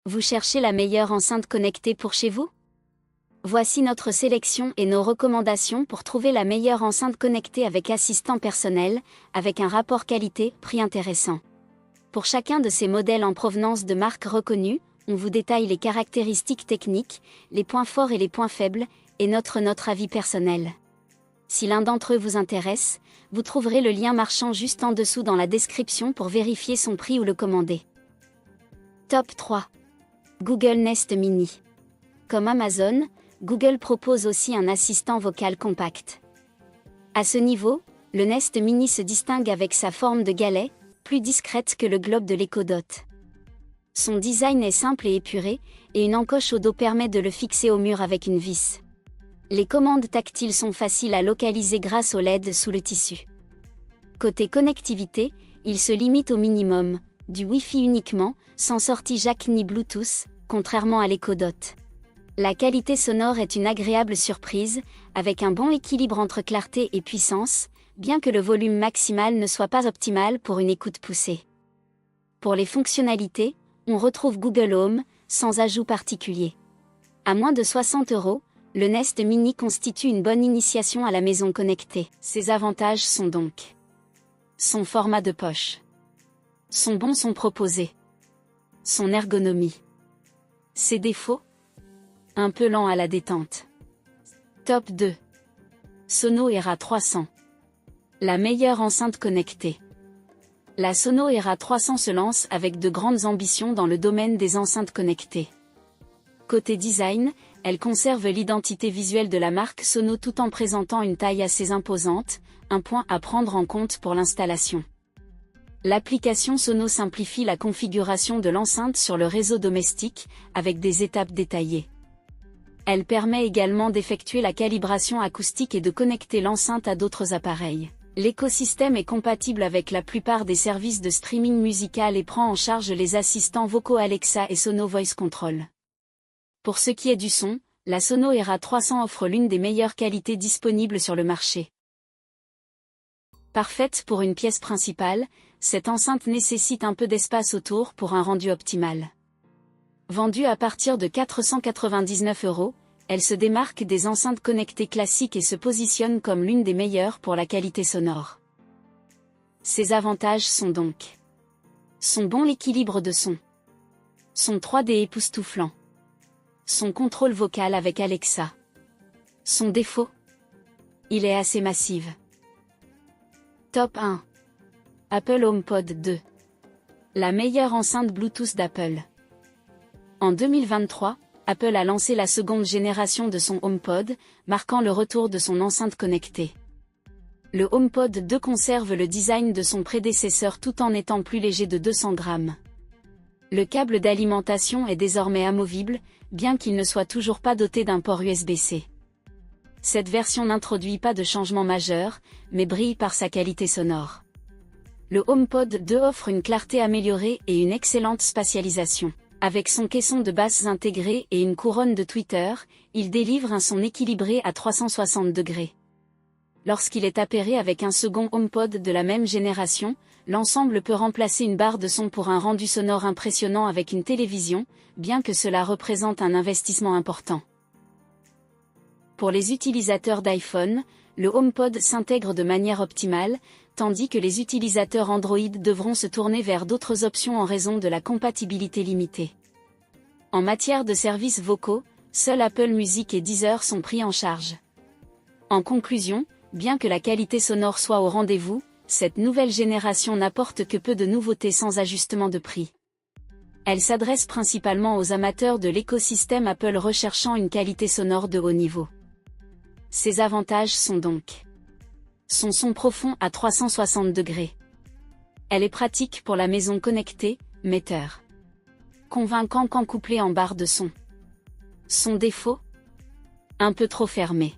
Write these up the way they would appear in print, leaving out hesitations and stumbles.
Vous cherchez la meilleure enceinte connectée pour chez vous? Voici notre sélection et nos recommandations pour trouver la meilleure enceinte connectée avec assistant personnel, avec un rapport qualité-prix intéressant. Pour chacun de ces modèles en provenance de marques reconnues, on vous détaille les caractéristiques techniques, les points forts et les points faibles, et notre avis personnel. Si l'un d'entre eux vous intéresse, vous trouverez le lien marchand juste en dessous dans la description pour vérifier son prix ou le commander. Top 3. Google Nest Mini. Comme Amazon, Google propose aussi un assistant vocal compact. À ce niveau, le Nest Mini se distingue avec sa forme de galet, plus discrète que le globe de l'Echo Dot. Son design est simple et épuré, et une encoche au dos permet de le fixer au mur avec une vis. Les commandes tactiles sont faciles à localiser grâce au LED sous le tissu. Côté connectivité, il se limite au minimum, du Wi-Fi uniquement, sans sortie jack ni Bluetooth, contrairement à l'Echo Dot. La qualité sonore est une agréable surprise, avec un bon équilibre entre clarté et puissance, bien que le volume maximal ne soit pas optimal pour une écoute poussée. Pour les fonctionnalités, on retrouve Google Home, sans ajout particulier. À moins de 60 €, le Nest Mini constitue une bonne initiation à la maison connectée. Ses avantages sont donc son format de poche, son bon son proposé, son ergonomie. Ses défauts? Un peu lent à la détente. Top 2. Sono Era 300. La meilleure enceinte connectée. La Sono Era 300 se lance avec de grandes ambitions dans le domaine des enceintes connectées. Côté design, elle conserve l'identité visuelle de la marque Sono tout en présentant une taille assez imposante, un point à prendre en compte pour l'installation. L'application Sono simplifie la configuration de l'enceinte sur le réseau domestique, avec des étapes détaillées. Elle permet également d'effectuer la calibration acoustique et de connecter l'enceinte à d'autres appareils. L'écosystème est compatible avec la plupart des services de streaming musical et prend en charge les assistants vocaux Alexa et Sono Voice Control. Pour ce qui est du son, la Sono Era 300 offre l'une des meilleures qualités disponibles sur le marché. Parfaite pour une pièce principale, cette enceinte nécessite un peu d'espace autour pour un rendu optimal. Vendue à partir de 499 €, elle se démarque des enceintes connectées classiques et se positionne comme l'une des meilleures pour la qualité sonore. Ses avantages sont donc son bon équilibre de son, son 3D époustouflant, son contrôle vocal avec Alexa. Son défaut? Il est assez massive. Top 1. Apple HomePod 2. La meilleure enceinte Bluetooth d'Apple. En 2023, Apple a lancé la seconde génération de son HomePod, marquant le retour de son enceinte connectée. Le HomePod 2 conserve le design de son prédécesseur tout en étant plus léger de 200 grammes. Le câble d'alimentation est désormais amovible, bien qu'il ne soit toujours pas doté d'un port USB-C. Cette version n'introduit pas de changement majeur, mais brille par sa qualité sonore. Le HomePod 2 offre une clarté améliorée et une excellente spatialisation. Avec son caisson de basses intégré et une couronne de tweeters, il délivre un son équilibré à 360 degrés. Lorsqu'il est appairé avec un second HomePod de la même génération, l'ensemble peut remplacer une barre de son pour un rendu sonore impressionnant avec une télévision, bien que cela représente un investissement important. Pour les utilisateurs d'iPhone, le HomePod s'intègre de manière optimale, tandis que les utilisateurs Android devront se tourner vers d'autres options en raison de la compatibilité limitée. En matière de services vocaux, seuls Apple Music et Deezer sont pris en charge. En conclusion, bien que la qualité sonore soit au rendez-vous, cette nouvelle génération n'apporte que peu de nouveautés sans ajustement de prix. Elle s'adresse principalement aux amateurs de l'écosystème Apple recherchant une qualité sonore de haut niveau. Ses avantages sont donc son son profond à 360 degrés. Elle est pratique pour la maison connectée, metteur. Convaincant quand couplé en barre de son. Son défaut? Un peu trop fermé.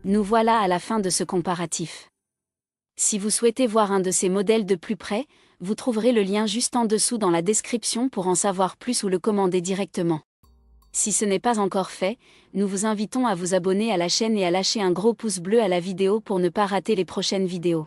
Nous voilà à la fin de ce comparatif. Si vous souhaitez voir un de ces modèles de plus près, vous trouverez le lien juste en dessous dans la description pour en savoir plus ou le commander directement. Si ce n'est pas encore fait, nous vous invitons à vous abonner à la chaîne et à lâcher un gros pouce bleu à la vidéo pour ne pas rater les prochaines vidéos.